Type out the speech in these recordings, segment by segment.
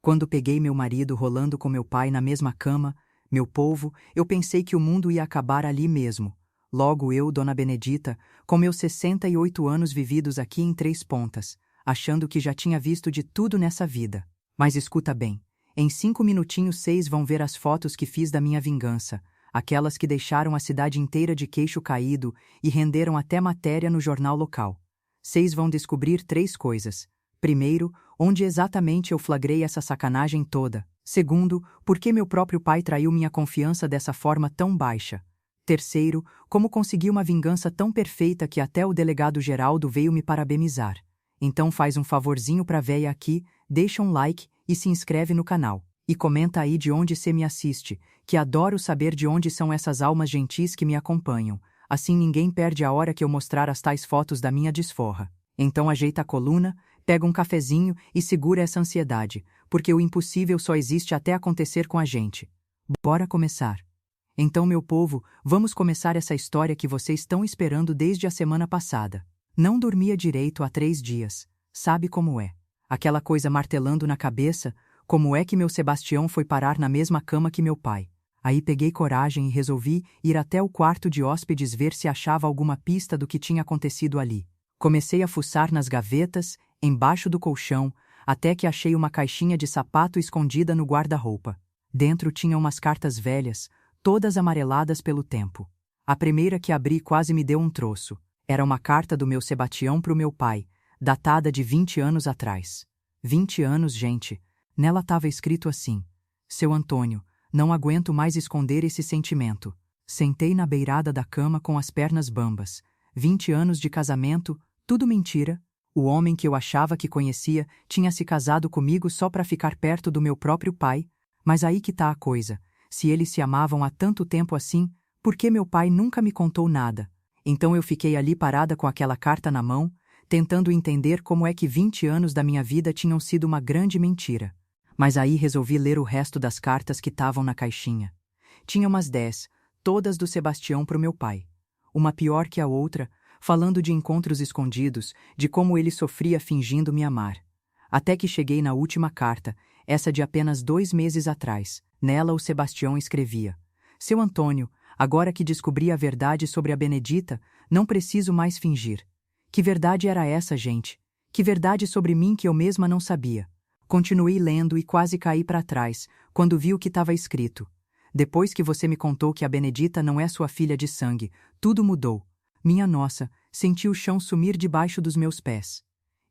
Quando peguei meu marido rolando com meu pai na mesma cama, meu povo, eu pensei que o mundo ia acabar ali mesmo. Logo eu, Dona Benedita, com meus 68 anos vividos aqui em Três Pontas, achando que já tinha visto de tudo nessa vida. Mas escuta bem, em 5 minutinhos vocês vão ver as fotos que fiz da minha vingança, aquelas que deixaram a cidade inteira de queixo caído e renderam até matéria no jornal local. Vocês vão descobrir 3 coisas. Primeiro, onde exatamente eu flagrei essa sacanagem toda. Segundo, por que meu próprio pai traiu minha confiança dessa forma tão baixa. Terceiro, como consegui uma vingança tão perfeita que até o delegado Geraldo veio me parabenizar. Então faz um favorzinho pra véia aqui, deixa um like e se inscreve no canal. E comenta aí de onde cê me assiste, que adoro saber de onde são essas almas gentis que me acompanham. Assim ninguém perde a hora que eu mostrar as tais fotos da minha desforra. Então ajeita a coluna, pega um cafezinho e segura essa ansiedade, porque o impossível só existe até acontecer com a gente. Bora começar. Então, meu povo, vamos começar essa história que vocês estão esperando desde a semana passada. Não dormia direito há 3 dias. Sabe como é? Aquela coisa martelando na cabeça, como é que meu Sebastião foi parar na mesma cama que meu pai. Aí peguei coragem e resolvi ir até o quarto de hóspedes ver se achava alguma pista do que tinha acontecido ali. Comecei a fuçar nas gavetas, embaixo do colchão, até que achei uma caixinha de sapato escondida no guarda-roupa. Dentro tinha umas cartas velhas, todas amareladas pelo tempo. A primeira que abri quase me deu um troço. Era uma carta do meu Sebastião pro meu pai, datada de 20 anos atrás. 20 anos, gente. Nela estava escrito assim: Seu Antônio, não aguento mais esconder esse sentimento. Sentei na beirada da cama com as pernas bambas. 20 anos de casamento, tudo mentira. O homem que eu achava que conhecia tinha se casado comigo só para ficar perto do meu próprio pai. Mas aí que tá a coisa. Se eles se amavam há tanto tempo assim, por que meu pai nunca me contou nada? Então eu fiquei ali parada com aquela carta na mão, tentando entender como é que 20 anos da minha vida tinham sido uma grande mentira. Mas aí resolvi ler o resto das cartas que estavam na caixinha. Tinha umas 10, todas do Sebastião pro meu pai. Uma pior que a outra, falando de encontros escondidos, de como ele sofria fingindo me amar. Até que cheguei na última carta, essa de apenas 2 meses atrás. Nela o Sebastião escrevia: Seu Antônio, agora que descobri a verdade sobre a Benedita, não preciso mais fingir. Que verdade era essa, gente? Que verdade sobre mim que eu mesma não sabia? Continuei lendo e quase caí para trás, quando vi o que estava escrito. Depois que você me contou que a Benedita não é sua filha de sangue, tudo mudou. Minha nossa, senti o chão sumir debaixo dos meus pés.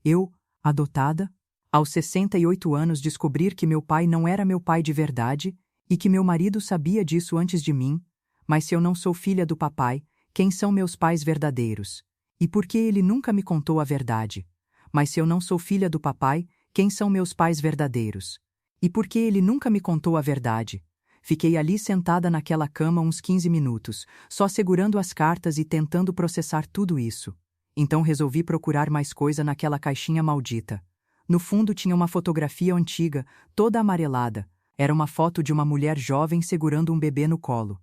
Eu, adotada? Aos 68 anos descobrir que meu pai não era meu pai de verdade e que meu marido sabia disso antes de mim, mas se eu não sou filha do papai, quem são meus pais verdadeiros? E por que ele nunca me contou a verdade? Mas se eu não sou filha do papai, quem são meus pais verdadeiros? E por que ele nunca me contou a verdade? Fiquei ali sentada naquela cama uns 15 minutos, só segurando as cartas e tentando processar tudo isso. Então resolvi procurar mais coisa naquela caixinha maldita. No fundo tinha uma fotografia antiga, toda amarelada. Era uma foto de uma mulher jovem segurando um bebê no colo.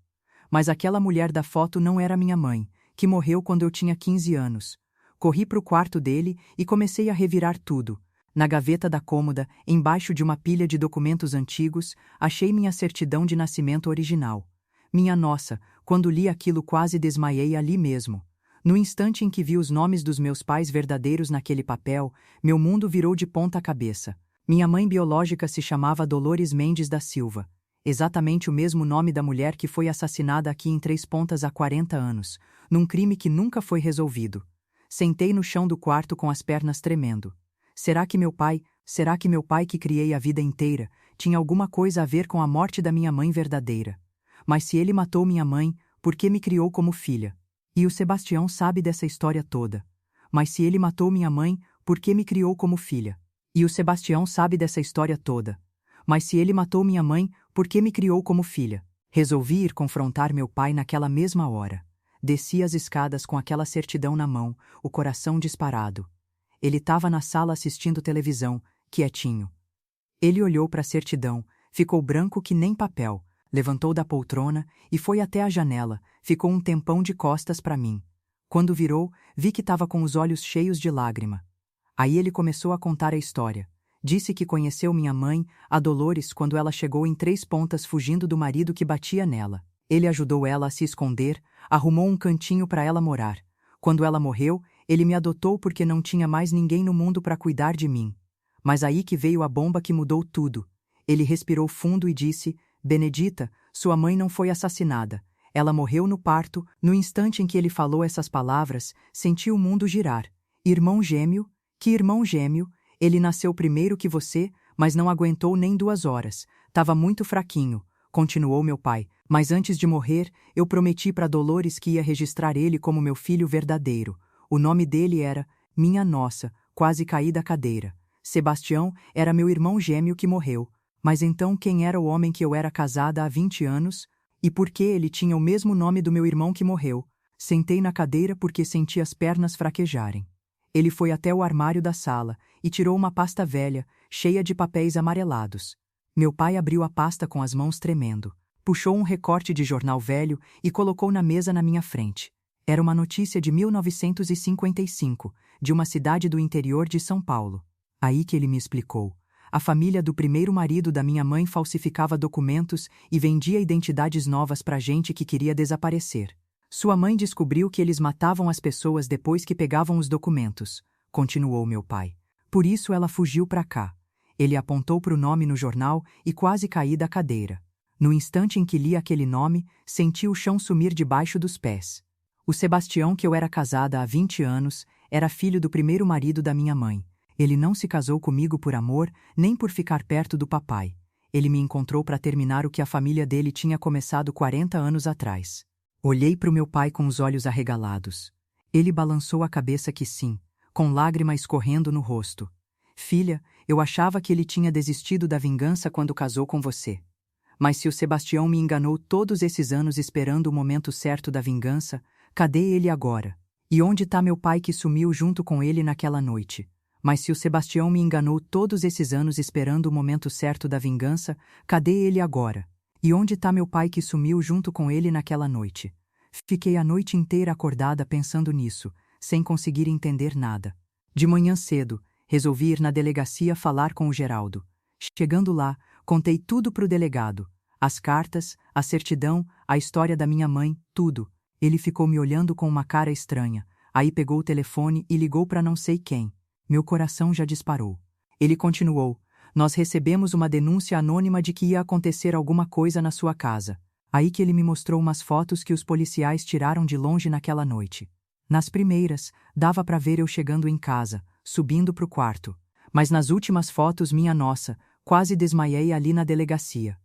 Mas aquela mulher da foto não era minha mãe, que morreu quando eu tinha 15 anos. Corri para o quarto dele e comecei a revirar tudo. Na gaveta da cômoda, embaixo de uma pilha de documentos antigos, achei minha certidão de nascimento original. Minha nossa, quando li aquilo quase desmaiei ali mesmo. No instante em que vi os nomes dos meus pais verdadeiros naquele papel, meu mundo virou de ponta cabeça. Minha mãe biológica se chamava Dolores Mendes da Silva, exatamente o mesmo nome da mulher que foi assassinada aqui em Três Pontas há 40 anos, num crime que nunca foi resolvido. Sentei no chão do quarto com as pernas tremendo. Será que meu pai que criei a vida inteira, tinha alguma coisa a ver com a morte da minha mãe verdadeira? Mas se ele matou minha mãe, por que me criou como filha? E o Sebastião sabe dessa história toda. Mas se ele matou minha mãe, por que me criou como filha? E o Sebastião sabe dessa história toda. Mas se ele matou minha mãe, por que me criou como filha? Resolvi ir confrontar meu pai naquela mesma hora. Desci as escadas com aquela certidão na mão, o coração disparado. Ele estava na sala assistindo televisão, quietinho. Ele olhou para a certidão, ficou branco que nem papel, levantou da poltrona e foi até a janela, ficou um tempão de costas para mim. Quando virou, vi que estava com os olhos cheios de lágrima. Aí ele começou a contar a história. Disse que conheceu minha mãe, a Dolores, quando ela chegou em Três Pontas fugindo do marido que batia nela. Ele ajudou ela a se esconder, arrumou um cantinho para ela morar. Quando ela morreu, ele me adotou porque não tinha mais ninguém no mundo para cuidar de mim. Mas aí que veio a bomba que mudou tudo. Ele respirou fundo e disse: Benedita, sua mãe não foi assassinada. Ela morreu no parto. No instante em que ele falou essas palavras, senti o mundo girar. Irmão gêmeo? Que irmão gêmeo? Ele nasceu primeiro que você, mas não aguentou nem 2 horas. Tava muito fraquinho, continuou meu pai. Mas antes de morrer, eu prometi para Dolores que ia registrar ele como meu filho verdadeiro. O nome dele era, minha nossa, quase caí da cadeira. Sebastião era meu irmão gêmeo que morreu. Mas então quem era o homem que eu era casada há 20 anos? E por que ele tinha o mesmo nome do meu irmão que morreu? Sentei na cadeira porque senti as pernas fraquejarem. Ele foi até o armário da sala e tirou uma pasta velha, cheia de papéis amarelados. Meu pai abriu a pasta com as mãos tremendo. Puxou um recorte de jornal velho e colocou na mesa na minha frente. Era uma notícia de 1955, de uma cidade do interior de São Paulo. Aí que ele me explicou. A família do primeiro marido da minha mãe falsificava documentos e vendia identidades novas para gente que queria desaparecer. Sua mãe descobriu que eles matavam as pessoas depois que pegavam os documentos, continuou meu pai. Por isso ela fugiu para cá. Ele apontou para o nome no jornal e quase caí da cadeira. No instante em que li aquele nome, senti o chão sumir debaixo dos pés. O Sebastião, que eu era casada há 20 anos, era filho do primeiro marido da minha mãe. Ele não se casou comigo por amor, nem por ficar perto do papai. Ele me encontrou para terminar o que a família dele tinha começado 40 anos atrás. Olhei para o meu pai com os olhos arregalados. Ele balançou a cabeça que sim, com lágrimas escorrendo no rosto. Filha, eu achava que ele tinha desistido da vingança quando casou com você. Mas se o Sebastião me enganou todos esses anos esperando o momento certo da vingança, cadê ele agora? E onde está meu pai que sumiu junto com ele naquela noite? Mas se o Sebastião me enganou todos esses anos esperando o momento certo da vingança, cadê ele agora? E onde está meu pai que sumiu junto com ele naquela noite? Fiquei a noite inteira acordada pensando nisso, sem conseguir entender nada. De manhã cedo, resolvi ir na delegacia falar com o Geraldo. Chegando lá, contei tudo pro delegado. As cartas, a certidão, a história da minha mãe, tudo. Ele ficou me olhando com uma cara estranha. Aí pegou o telefone e ligou para não sei quem. Meu coração já disparou. Ele continuou. Nós recebemos uma denúncia anônima de que ia acontecer alguma coisa na sua casa. Aí que ele me mostrou umas fotos que os policiais tiraram de longe naquela noite. Nas primeiras, dava para ver eu chegando em casa, subindo pro quarto. Mas nas últimas fotos, minha nossa, quase desmaiei ali na delegacia.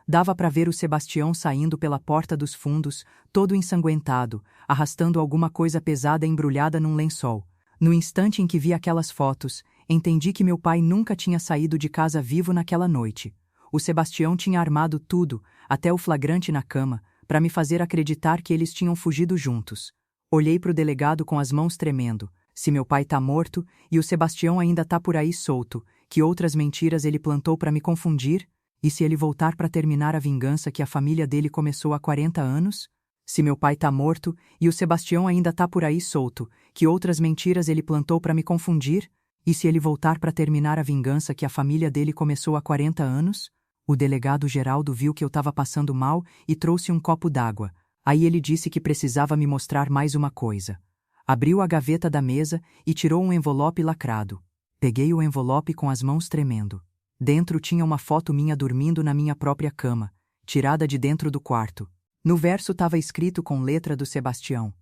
Dava para ver o Sebastião saindo pela porta dos fundos, todo ensanguentado, arrastando alguma coisa pesada embrulhada num lençol. No instante em que vi aquelas fotos, entendi que meu pai nunca tinha saído de casa vivo naquela noite. O Sebastião tinha armado tudo, até o flagrante na cama, para me fazer acreditar que eles tinham fugido juntos. Olhei para o delegado com as mãos tremendo. Se meu pai tá morto e o Sebastião ainda tá por aí solto, que outras mentiras ele plantou para me confundir? E se ele voltar para terminar a vingança que a família dele começou há 40 anos? Se meu pai tá morto e o Sebastião ainda tá por aí solto, que outras mentiras ele plantou para me confundir? E se ele voltar para terminar a vingança que a família dele começou há 40 anos? O delegado Geraldo viu que eu estava passando mal e trouxe um copo d'água. Aí ele disse que precisava me mostrar mais uma coisa. Abriu a gaveta da mesa e tirou um envelope lacrado. Peguei o envelope com as mãos tremendo. Dentro tinha uma foto minha dormindo na minha própria cama, tirada de dentro do quarto. No verso estava escrito com letra do Sebastião: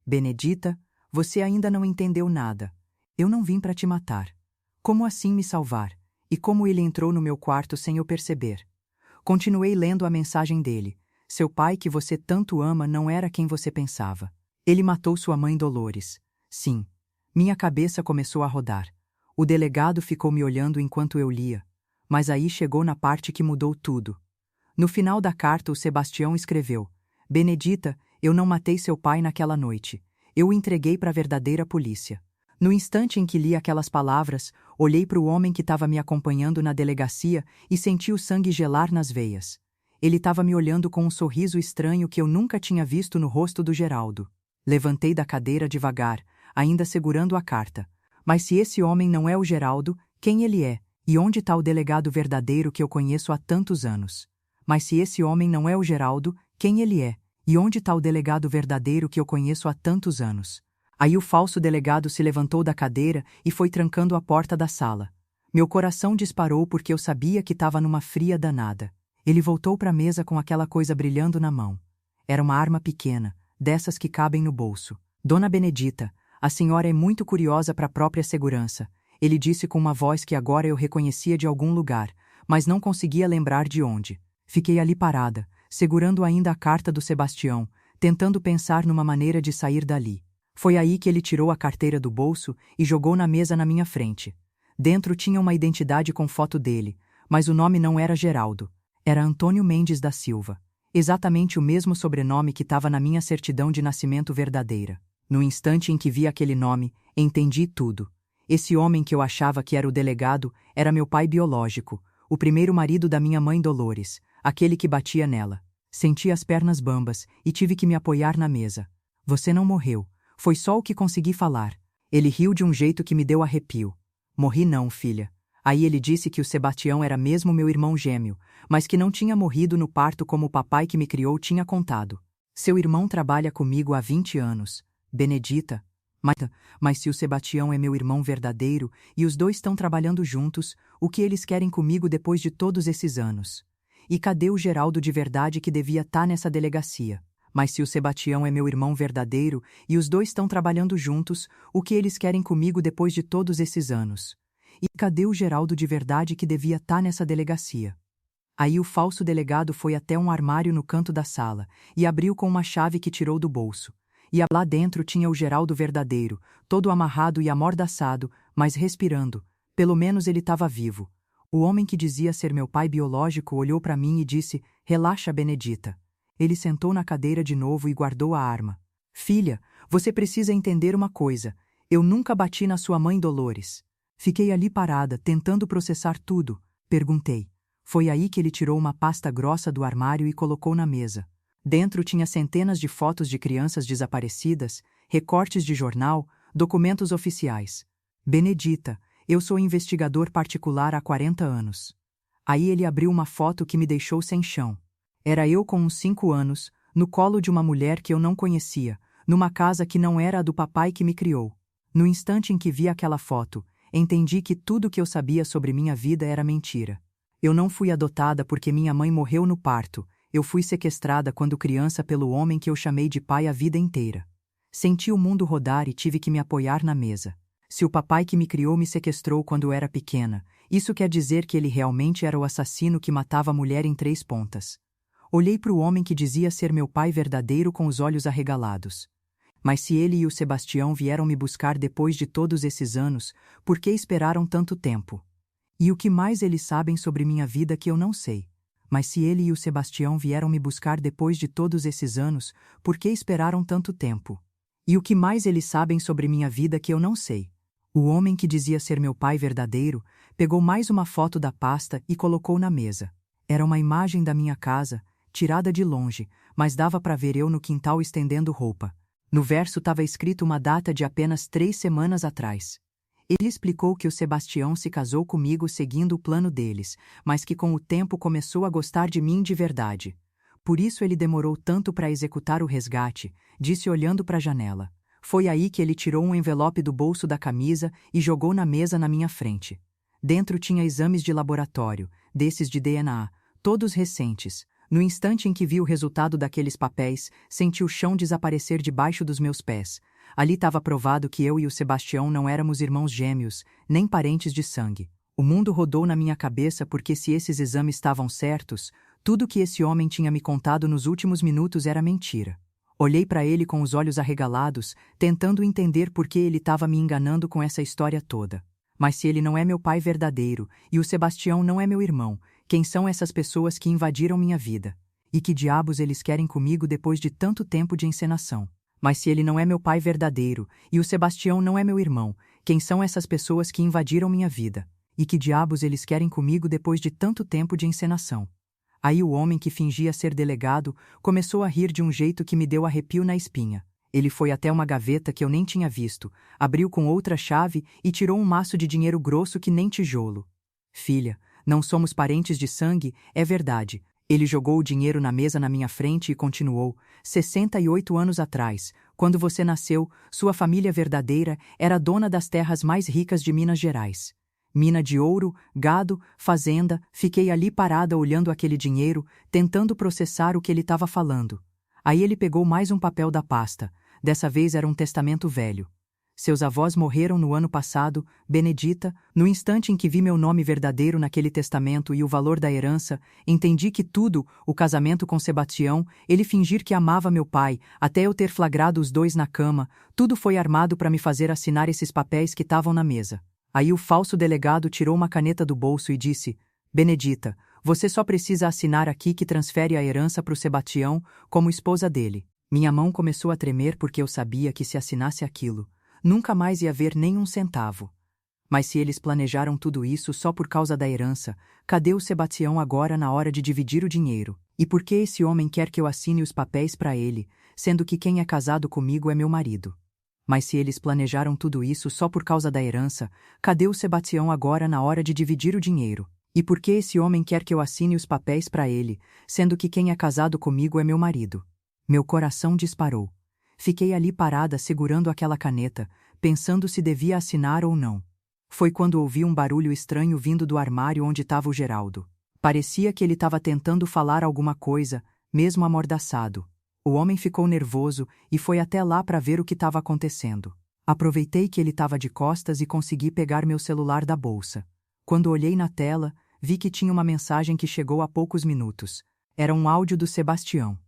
Benedita, você ainda não entendeu nada. Eu não vim para te matar. Como assim me salvar? E como ele entrou no meu quarto sem eu perceber? Continuei lendo a mensagem dele. Seu pai que você tanto ama não era quem você pensava. Ele matou sua mãe Dolores. Sim. Minha cabeça começou a rodar. O delegado ficou me olhando enquanto eu lia. Mas aí chegou na parte que mudou tudo. No final da carta o Sebastião escreveu: Benedita, eu não matei seu pai naquela noite. Eu o entreguei para a verdadeira polícia. No instante em que li aquelas palavras, olhei para o homem que estava me acompanhando na delegacia e senti o sangue gelar nas veias. Ele estava me olhando com um sorriso estranho que eu nunca tinha visto no rosto do Geraldo. Levantei da cadeira devagar, ainda segurando a carta. Mas se esse homem não é o Geraldo, quem ele é? E onde está o delegado verdadeiro que eu conheço há tantos anos? Mas se esse homem não é o Geraldo, quem ele é? E onde está o delegado verdadeiro que eu conheço há tantos anos? Aí o falso delegado se levantou da cadeira e foi trancando a porta da sala. Meu coração disparou porque eu sabia que estava numa fria danada. Ele voltou para a mesa com aquela coisa brilhando na mão. Era uma arma pequena, dessas que cabem no bolso. Dona Benedita, a senhora é muito curiosa para a própria segurança. Ele disse com uma voz que agora eu reconhecia de algum lugar, mas não conseguia lembrar de onde. Fiquei ali parada, segurando ainda a carta do Sebastião, tentando pensar numa maneira de sair dali. Foi aí que ele tirou a carteira do bolso e jogou na mesa na minha frente. Dentro tinha uma identidade com foto dele, mas o nome não era Geraldo. Era Antônio Mendes da Silva. Exatamente o mesmo sobrenome que estava na minha certidão de nascimento verdadeira. No instante em que vi aquele nome, entendi tudo. Esse homem que eu achava que era o delegado era meu pai biológico, o primeiro marido da minha mãe Dolores, aquele que batia nela. Senti as pernas bambas e tive que me apoiar na mesa. Você não morreu. Foi só o que consegui falar. Ele riu de um jeito que me deu arrepio. Morri não, filha. Aí ele disse que o Sebastião era mesmo meu irmão gêmeo, mas que não tinha morrido no parto como o papai que me criou tinha contado. Seu irmão trabalha comigo há 20 anos. Benedita. Mas se o Sebastião é meu irmão verdadeiro e os dois estão trabalhando juntos, o que eles querem comigo depois de todos esses anos? E cadê o Geraldo de verdade que devia estar nessa delegacia? Mas se o Sebastião é meu irmão verdadeiro e os dois estão trabalhando juntos, o que eles querem comigo depois de todos esses anos? E cadê o Geraldo de verdade que devia estar nessa delegacia? Aí o falso delegado foi até um armário no canto da sala e abriu com uma chave que tirou do bolso. E lá dentro tinha o Geraldo verdadeiro, todo amarrado e amordaçado, mas respirando. Pelo menos ele estava vivo. O homem que dizia ser meu pai biológico olhou para mim e disse: "Relaxa, Benedita." Ele sentou na cadeira de novo e guardou a arma. "Filha, você precisa entender uma coisa. Eu nunca bati na sua mãe Dolores." Fiquei ali parada, tentando processar tudo. Perguntei. Foi aí que ele tirou uma pasta grossa do armário e colocou na mesa. Dentro tinha centenas de fotos de crianças desaparecidas, recortes de jornal, documentos oficiais. "Benedita, eu sou investigador particular há 40 anos." Aí ele abriu uma foto que me deixou sem chão. Era eu com uns 5 anos, no colo de uma mulher que eu não conhecia, numa casa que não era a do papai que me criou. No instante em que vi aquela foto, entendi que tudo que eu sabia sobre minha vida era mentira. Eu não fui adotada porque minha mãe morreu no parto. Eu fui sequestrada quando criança pelo homem que eu chamei de pai a vida inteira. Senti o mundo rodar e tive que me apoiar na mesa. Se o papai que me criou me sequestrou quando era pequena, isso quer dizer que ele realmente era o assassino que matava a mulher em 3 pontas. Olhei para o homem que dizia ser meu pai verdadeiro com os olhos arregalados. Mas se ele e o Sebastião vieram me buscar depois de todos esses anos, por que esperaram tanto tempo? E o que mais eles sabem sobre minha vida que eu não sei? Mas se ele e o Sebastião vieram me buscar depois de todos esses anos, por que esperaram tanto tempo? E o que mais eles sabem sobre minha vida que eu não sei? O homem que dizia ser meu pai verdadeiro pegou mais uma foto da pasta e colocou na mesa. Era uma imagem da minha casa, tirada de longe, mas dava para ver eu no quintal estendendo roupa. No verso estava escrito uma data de apenas 3 semanas atrás. Ele explicou que o Sebastião se casou comigo seguindo o plano deles, mas que com o tempo começou a gostar de mim de verdade. Por isso ele demorou tanto para executar o resgate, disse olhando para a janela. Foi aí que ele tirou um envelope do bolso da camisa e jogou na mesa na minha frente. Dentro tinha exames de laboratório, desses de DNA, todos recentes. No instante em que vi o resultado daqueles papéis, senti o chão desaparecer debaixo dos meus pés. Ali estava provado que eu e o Sebastião não éramos irmãos gêmeos, nem parentes de sangue. O mundo rodou na minha cabeça porque se esses exames estavam certos, tudo que esse homem tinha me contado nos últimos minutos era mentira. Olhei para ele com os olhos arregalados, tentando entender por que ele estava me enganando com essa história toda. Mas se ele não é meu pai verdadeiro e o Sebastião não é meu irmão, quem são essas pessoas que invadiram minha vida? E que diabos eles querem comigo depois de tanto tempo de encenação? Mas se ele não é meu pai verdadeiro e o Sebastião não é meu irmão, quem são essas pessoas que invadiram minha vida? E que diabos eles querem comigo depois de tanto tempo de encenação? Aí o homem que fingia ser delegado começou a rir de um jeito que me deu arrepio na espinha. Ele foi até uma gaveta que eu nem tinha visto, abriu com outra chave e tirou um maço de dinheiro grosso que nem tijolo. Filha, não somos parentes de sangue, é verdade. Ele jogou o dinheiro na mesa na minha frente e continuou: 68 anos atrás, quando você nasceu, sua família verdadeira era dona das terras mais ricas de Minas Gerais. Mina de ouro, gado, fazenda, fiquei ali parada olhando aquele dinheiro, tentando processar o que ele estava falando. Aí ele pegou mais um papel da pasta. Dessa vez era um testamento velho. Seus avós morreram no ano passado, Benedita. No instante em que vi meu nome verdadeiro naquele testamento e o valor da herança, entendi que tudo, o casamento com Sebastião, ele fingir que amava meu pai, até eu ter flagrado os dois na cama, tudo foi armado para me fazer assinar esses papéis que estavam na mesa. Aí o falso delegado tirou uma caneta do bolso e disse: Benedita, você só precisa assinar aqui que transfere a herança para o Sebastião como esposa dele. Minha mão começou a tremer porque eu sabia que se assinasse aquilo, nunca mais ia ver nem um centavo. Mas se eles planejaram tudo isso só por causa da herança, cadê o Sebastião agora na hora de dividir o dinheiro? E por que esse homem quer que eu assine os papéis para ele, sendo que quem é casado comigo é meu marido? Mas se eles planejaram tudo isso só por causa da herança, cadê o Sebastião agora na hora de dividir o dinheiro? E por que esse homem quer que eu assine os papéis para ele, sendo que quem é casado comigo é meu marido? Meu coração disparou. Fiquei ali parada segurando aquela caneta, pensando se devia assinar ou não. Foi quando ouvi um barulho estranho vindo do armário onde estava o Geraldo. Parecia que ele estava tentando falar alguma coisa, mesmo amordaçado. O homem ficou nervoso e foi até lá para ver o que estava acontecendo. Aproveitei que ele estava de costas e consegui pegar meu celular da bolsa. Quando olhei na tela, vi que tinha uma mensagem que chegou há poucos minutos. Era um áudio do Sebastião.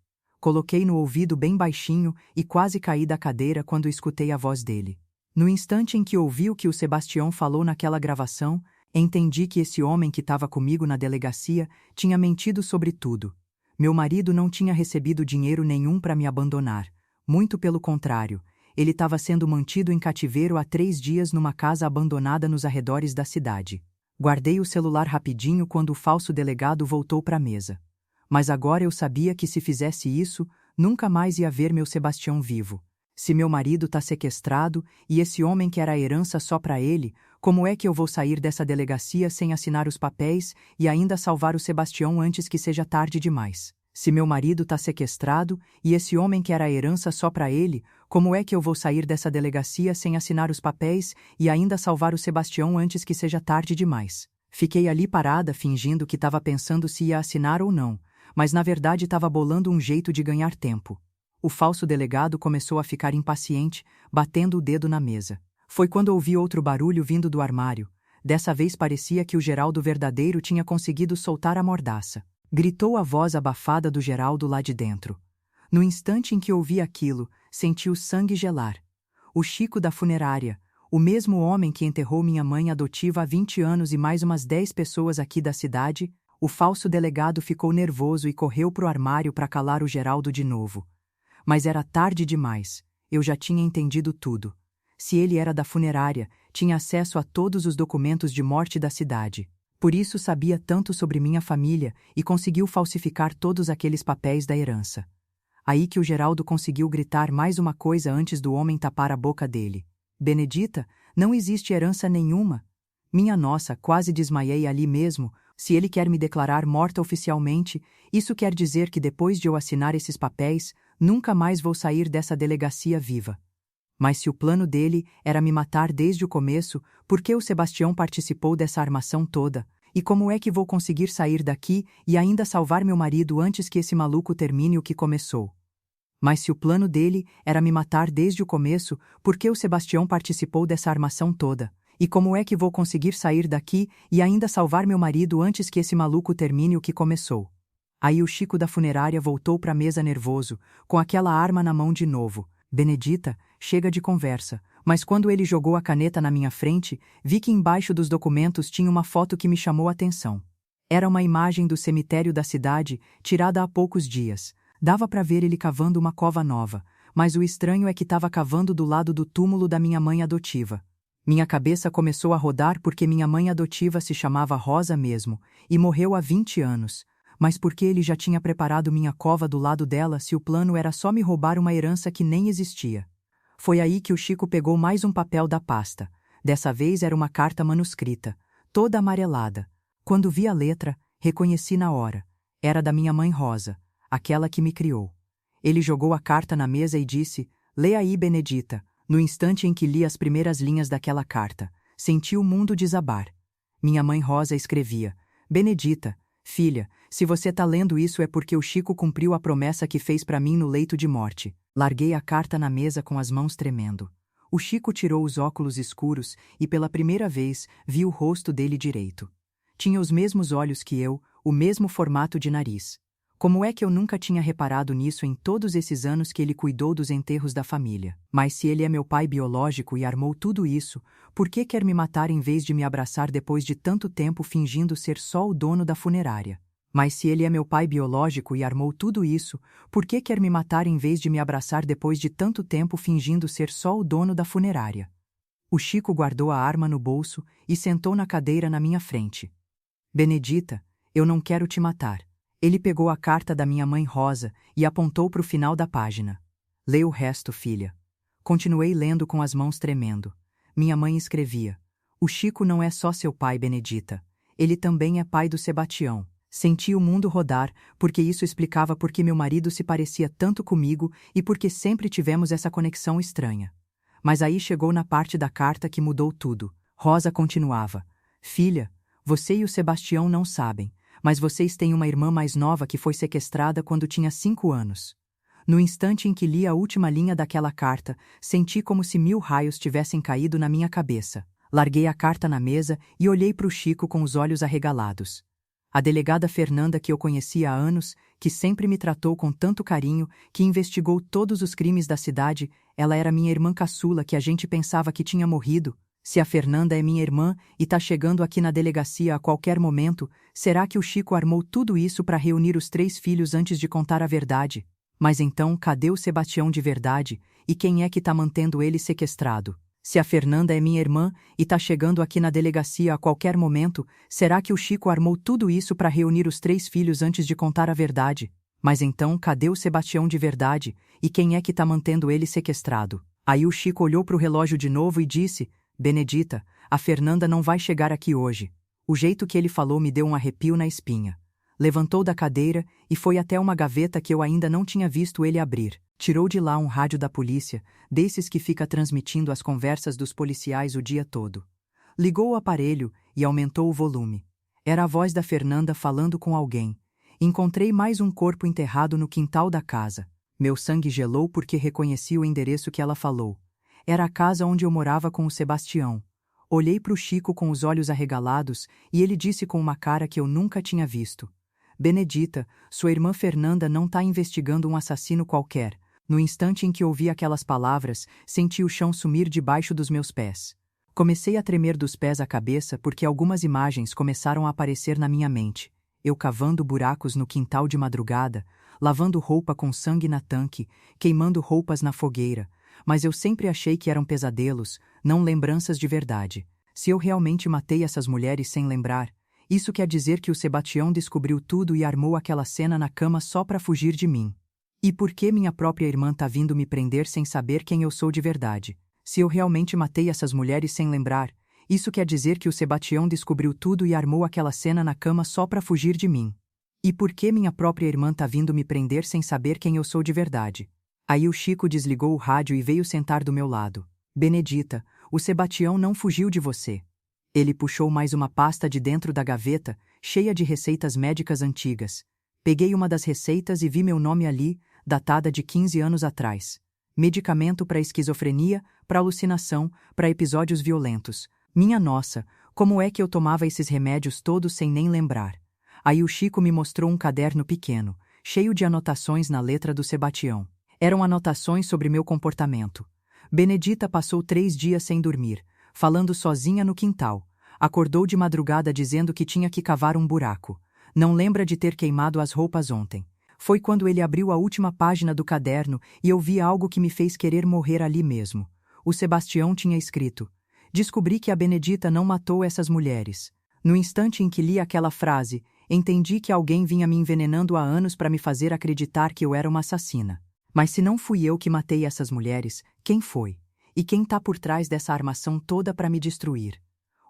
Coloquei no ouvido bem baixinho e quase caí da cadeira quando escutei a voz dele. No instante em que ouvi o que o Sebastião falou naquela gravação, entendi que esse homem que estava comigo na delegacia tinha mentido sobre tudo. Meu marido não tinha recebido dinheiro nenhum para me abandonar. Muito pelo contrário, ele estava sendo mantido em cativeiro há 3 dias numa casa abandonada nos arredores da cidade. Guardei o celular rapidinho quando o falso delegado voltou para a mesa. Mas agora eu sabia que se fizesse isso, nunca mais ia ver meu Sebastião vivo. Se meu marido está sequestrado e esse homem quer a herança só para ele, como é que eu vou sair dessa delegacia sem assinar os papéis e ainda salvar o Sebastião antes que seja tarde demais? Se meu marido está sequestrado e esse homem quer a herança só para ele, como é que eu vou sair dessa delegacia sem assinar os papéis e ainda salvar o Sebastião antes que seja tarde demais? Fiquei ali parada fingindo que estava pensando se ia assinar ou não, mas na verdade estava bolando um jeito de ganhar tempo. O falso delegado começou a ficar impaciente, batendo o dedo na mesa. Foi quando ouvi outro barulho vindo do armário. Dessa vez parecia que o Geraldo verdadeiro tinha conseguido soltar a mordaça. Gritou a voz abafada do Geraldo lá de dentro. No instante em que ouvi aquilo, senti o sangue gelar. O Chico da funerária, o mesmo homem que enterrou minha mãe adotiva há 20 anos e mais umas 10 pessoas aqui da cidade. O falso delegado ficou nervoso e correu pro armário para calar o Geraldo de novo. Mas era tarde demais. Eu já tinha entendido tudo. Se ele era da funerária, tinha acesso a todos os documentos de morte da cidade. Por isso sabia tanto sobre minha família e conseguiu falsificar todos aqueles papéis da herança. Aí que o Geraldo conseguiu gritar mais uma coisa antes do homem tapar a boca dele. Benedita, não existe herança nenhuma. Minha nossa, quase desmaiei ali mesmo. Se ele quer me declarar morta oficialmente, isso quer dizer que depois de eu assinar esses papéis, nunca mais vou sair dessa delegacia viva. Mas se o plano dele era me matar desde o começo, por que o Sebastião participou dessa armação toda? E como é que vou conseguir sair daqui e ainda salvar meu marido antes que esse maluco termine o que começou? Mas se o plano dele era me matar desde o começo, por que o Sebastião participou dessa armação toda? E como é que vou conseguir sair daqui e ainda salvar meu marido antes que esse maluco termine o que começou? Aí o Chico da funerária voltou para a mesa nervoso, com aquela arma na mão de novo. Benedita, chega de conversa. Mas quando ele jogou a caneta na minha frente, vi que embaixo dos documentos tinha uma foto que me chamou a atenção. Era uma imagem do cemitério da cidade, tirada há poucos dias. Dava para ver ele cavando uma cova nova, mas o estranho é que estava cavando do lado do túmulo da minha mãe adotiva. Minha cabeça começou a rodar porque minha mãe adotiva se chamava Rosa mesmo, e morreu há 20 anos. Mas por que ele já tinha preparado minha cova do lado dela se o plano era só me roubar uma herança que nem existia? Foi aí que o Chico pegou mais um papel da pasta. Dessa vez era uma carta manuscrita, toda amarelada. Quando vi a letra, reconheci na hora. Era da minha mãe Rosa, aquela que me criou. Ele jogou a carta na mesa e disse: "Lê aí, Benedita." No instante em que li as primeiras linhas daquela carta, senti o mundo desabar. Minha mãe Rosa escrevia: "Benedita, filha, se você tá lendo isso é porque o Chico cumpriu a promessa que fez para mim no leito de morte." Larguei a carta na mesa com as mãos tremendo. O Chico tirou os óculos escuros e pela primeira vez vi o rosto dele direito. Tinha os mesmos olhos que eu, o mesmo formato de nariz. Como é que eu nunca tinha reparado nisso em todos esses anos que ele cuidou dos enterros da família? Mas se ele é meu pai biológico e armou tudo isso, por que quer me matar em vez de me abraçar depois de tanto tempo fingindo ser só o dono da funerária? Mas se ele é meu pai biológico e armou tudo isso, por que quer me matar em vez de me abraçar depois de tanto tempo fingindo ser só o dono da funerária? O Chico guardou a arma no bolso e sentou na cadeira na minha frente. "Benedita, eu não quero te matar." Ele pegou a carta da minha mãe Rosa e apontou para o final da página. "Lê o resto, filha." Continuei lendo com as mãos tremendo. Minha mãe escrevia: "O Chico não é só seu pai, Benedita. Ele também é pai do Sebastião." Senti o mundo rodar, porque isso explicava por que meu marido se parecia tanto comigo e porque sempre tivemos essa conexão estranha. Mas aí chegou na parte da carta que mudou tudo. Rosa continuava: "Filha, você e o Sebastião não sabem, mas vocês têm uma irmã mais nova que foi sequestrada quando tinha 5 anos." No instante em que li a última linha daquela carta, senti como se 1000 raios tivessem caído na minha cabeça. Larguei a carta na mesa e olhei para o Chico com os olhos arregalados. A delegada Fernanda que eu conhecia há anos, que sempre me tratou com tanto carinho, que investigou todos os crimes da cidade, ela era minha irmã caçula que a gente pensava que tinha morrido. Se a Fernanda é minha irmã e tá chegando aqui na delegacia a qualquer momento, será que o Chico armou tudo isso para reunir os 3 filhos antes de contar a verdade? Mas então, cadê o Sebastião de verdade? E quem é que tá mantendo ele sequestrado? Se a Fernanda é minha irmã e tá chegando aqui na delegacia a qualquer momento, será que o Chico armou tudo isso para reunir os 3 filhos antes de contar a verdade? Mas então, cadê o Sebastião de verdade? E quem é que tá mantendo ele sequestrado? Aí o Chico olhou pro relógio de novo e disse: "Benedita, a Fernanda não vai chegar aqui hoje." O jeito que ele falou me deu um arrepio na espinha. Levantou da cadeira e foi até uma gaveta que eu ainda não tinha visto ele abrir. Tirou de lá um rádio da polícia, desses que fica transmitindo as conversas dos policiais o dia todo. Ligou o aparelho e aumentou o volume. Era a voz da Fernanda falando com alguém. Encontrei mais um corpo enterrado no quintal da casa. Meu sangue gelou porque reconheci o endereço que ela falou. Era a casa onde eu morava com o Sebastião. Olhei para o Chico com os olhos arregalados e ele disse com uma cara que eu nunca tinha visto: "Benedita, sua irmã Fernanda não está investigando um assassino qualquer." No instante em que ouvi aquelas palavras, senti o chão sumir debaixo dos meus pés. Comecei a tremer dos pés à cabeça porque algumas imagens começaram a aparecer na minha mente. Eu cavando buracos no quintal de madrugada, lavando roupa com sangue na tanque, queimando roupas na fogueira. Mas eu sempre achei que eram pesadelos, não lembranças de verdade. Se eu realmente matei essas mulheres sem lembrar, isso quer dizer que o Sebastião descobriu tudo e armou aquela cena na cama só para fugir de mim. E por que minha própria irmã tá vindo me prender sem saber quem eu sou de verdade? Se eu realmente matei essas mulheres sem lembrar, isso quer dizer que o Sebastião descobriu tudo e armou aquela cena na cama só para fugir de mim. E por que minha própria irmã tá vindo me prender sem saber quem eu sou de verdade? Aí o Chico desligou o rádio e veio sentar do meu lado. "Benedita, o Sebastião não fugiu de você." Ele puxou mais uma pasta de dentro da gaveta, cheia de receitas médicas antigas. Peguei uma das receitas e vi meu nome ali, datada de 15 anos atrás. Medicamento para esquizofrenia, para alucinação, para episódios violentos. Minha nossa, como é que eu tomava esses remédios todos sem nem lembrar? Aí o Chico me mostrou um caderno pequeno, cheio de anotações na letra do Sebastião. Eram anotações sobre meu comportamento. Benedita passou 3 dias sem dormir, falando sozinha no quintal. Acordou de madrugada dizendo que tinha que cavar um buraco. Não lembra de ter queimado as roupas ontem. Foi quando ele abriu a última página do caderno e eu vi algo que me fez querer morrer ali mesmo. O Sebastião tinha escrito: "Descobri que a Benedita não matou essas mulheres." No instante em que li aquela frase, entendi que alguém vinha me envenenando há anos para me fazer acreditar que eu era uma assassina. Mas se não fui eu que matei essas mulheres, quem foi? E quem tá por trás dessa armação toda para me destruir?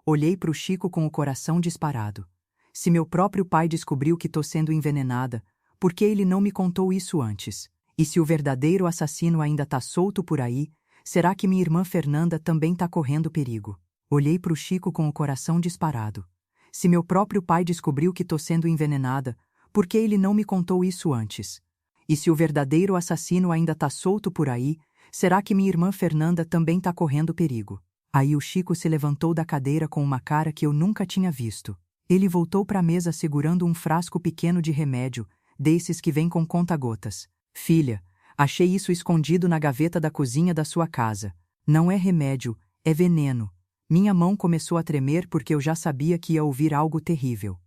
Olhei para o Chico com o coração disparado. Se meu próprio pai descobriu que tô sendo envenenada, por que ele não me contou isso antes? E se o verdadeiro assassino ainda tá solto por aí, será que minha irmã Fernanda também tá correndo perigo? Olhei pro Chico com o coração disparado. Se meu próprio pai descobriu que tô sendo envenenada, por que ele não me contou isso antes? E se o verdadeiro assassino ainda tá solto por aí, será que minha irmã Fernanda também tá correndo perigo? Aí o Chico se levantou da cadeira com uma cara que eu nunca tinha visto. Ele voltou para a mesa segurando um frasco pequeno de remédio, desses que vem com conta-gotas. Filha, achei isso escondido na gaveta da cozinha da sua casa. Não é remédio, é veneno. Minha mão começou a tremer porque eu já sabia que ia ouvir algo terrível.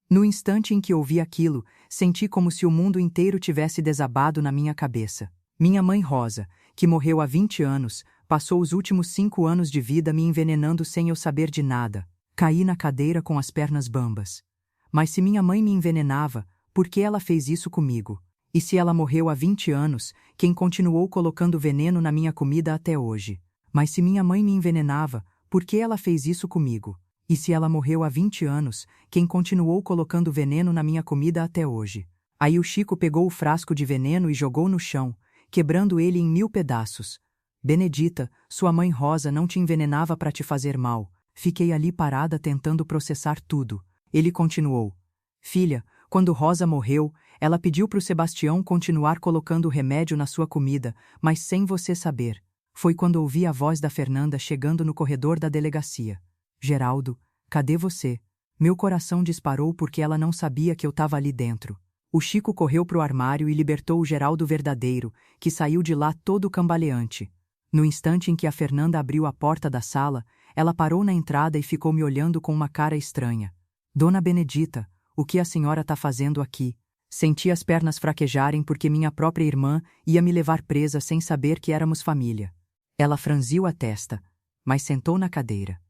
No instante em que ouvi aquilo, senti como se o mundo inteiro tivesse desabado na minha cabeça. Minha mãe Rosa, que morreu há 20 anos, passou os últimos 5 anos de vida me envenenando sem eu saber de nada. Caí na cadeira com as pernas bambas. Mas se minha mãe me envenenava, por que ela fez isso comigo? E se ela morreu há 20 anos, quem continuou colocando veneno na minha comida até hoje? Mas se minha mãe me envenenava, por que ela fez isso comigo? E se ela morreu há 20 anos, quem continuou colocando veneno na minha comida até hoje? Aí o Chico pegou o frasco de veneno e jogou no chão, quebrando ele em 1000 pedaços. Benedita, sua mãe Rosa não te envenenava para te fazer mal. Fiquei ali parada tentando processar tudo. Ele continuou. Filha, quando Rosa morreu, ela pediu para o Sebastião continuar colocando o remédio na sua comida, mas sem você saber. Foi quando ouvi a voz da Fernanda chegando no corredor da delegacia. Geraldo, cadê você? Meu coração disparou porque ela não sabia que eu estava ali dentro. O Chico correu pro armário e libertou o Geraldo verdadeiro, que saiu de lá todo cambaleante. No instante em que a Fernanda abriu a porta da sala, ela parou na entrada e ficou me olhando com uma cara estranha. Dona Benedita, o que a senhora tá fazendo aqui? Senti as pernas fraquejarem porque minha própria irmã ia me levar presa sem saber que éramos família. Ela franziu a testa, mas sentou na cadeira.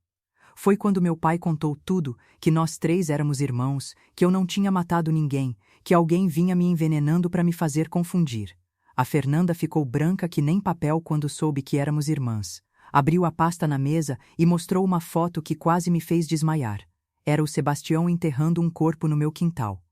Foi quando meu pai contou tudo, que nós 3 éramos irmãos, que eu não tinha matado ninguém, que alguém vinha me envenenando para me fazer confundir. A Fernanda ficou branca que nem papel quando soube que éramos irmãs. Abriu a pasta na mesa e mostrou uma foto que quase me fez desmaiar. Era o Sebastião enterrando um corpo no meu quintal.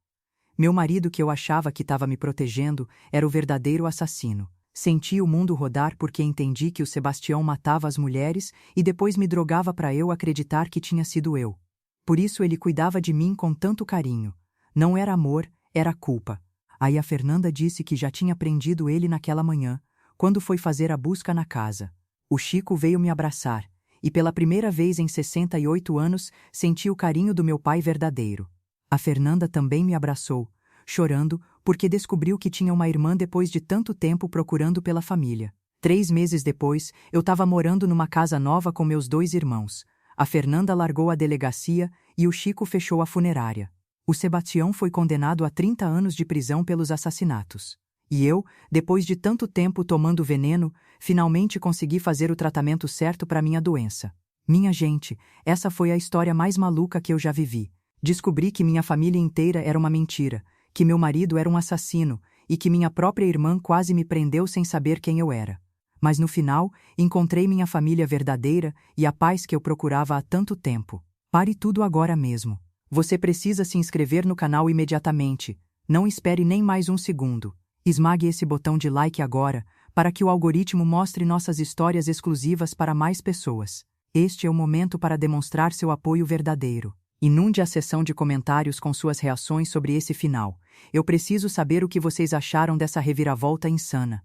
Meu marido, que eu achava que estava me protegendo, era o verdadeiro assassino. Senti o mundo rodar porque entendi que o Sebastião matava as mulheres e depois me drogava para eu acreditar que tinha sido eu. Por isso ele cuidava de mim com tanto carinho. Não era amor, era culpa. Aí a Fernanda disse que já tinha prendido ele naquela manhã, quando foi fazer a busca na casa. O Chico veio me abraçar, e pela primeira vez em 68 anos senti o carinho do meu pai verdadeiro. A Fernanda também me abraçou, chorando, porque descobriu que tinha uma irmã depois de tanto tempo procurando pela família. 3 meses depois, eu estava morando numa casa nova com meus 2 irmãos. A Fernanda largou a delegacia e o Chico fechou a funerária. O Sebastião foi condenado a 30 anos de prisão pelos assassinatos. E eu, depois de tanto tempo tomando veneno, finalmente consegui fazer o tratamento certo para minha doença. Minha gente, essa foi a história mais maluca que eu já vivi. Descobri que minha família inteira era uma mentira, que meu marido era um assassino e que minha própria irmã quase me prendeu sem saber quem eu era. Mas no final, encontrei minha família verdadeira e a paz que eu procurava há tanto tempo. Pare tudo agora mesmo. Você precisa se inscrever no canal imediatamente. Não espere nem mais um segundo. Esmague esse botão de like agora, para que o algoritmo mostre nossas histórias exclusivas para mais pessoas. Este é o momento para demonstrar seu apoio verdadeiro. Inunde a seção de comentários com suas reações sobre esse final. Eu preciso saber o que vocês acharam dessa reviravolta insana.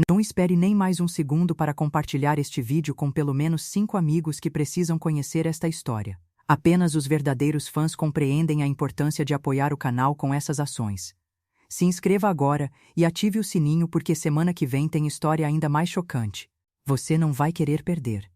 Não espere nem mais um segundo para compartilhar este vídeo com pelo menos 5 amigos que precisam conhecer esta história. Apenas os verdadeiros fãs compreendem a importância de apoiar o canal com essas ações. Se inscreva agora e ative o sininho porque semana que vem tem história ainda mais chocante. Você não vai querer perder.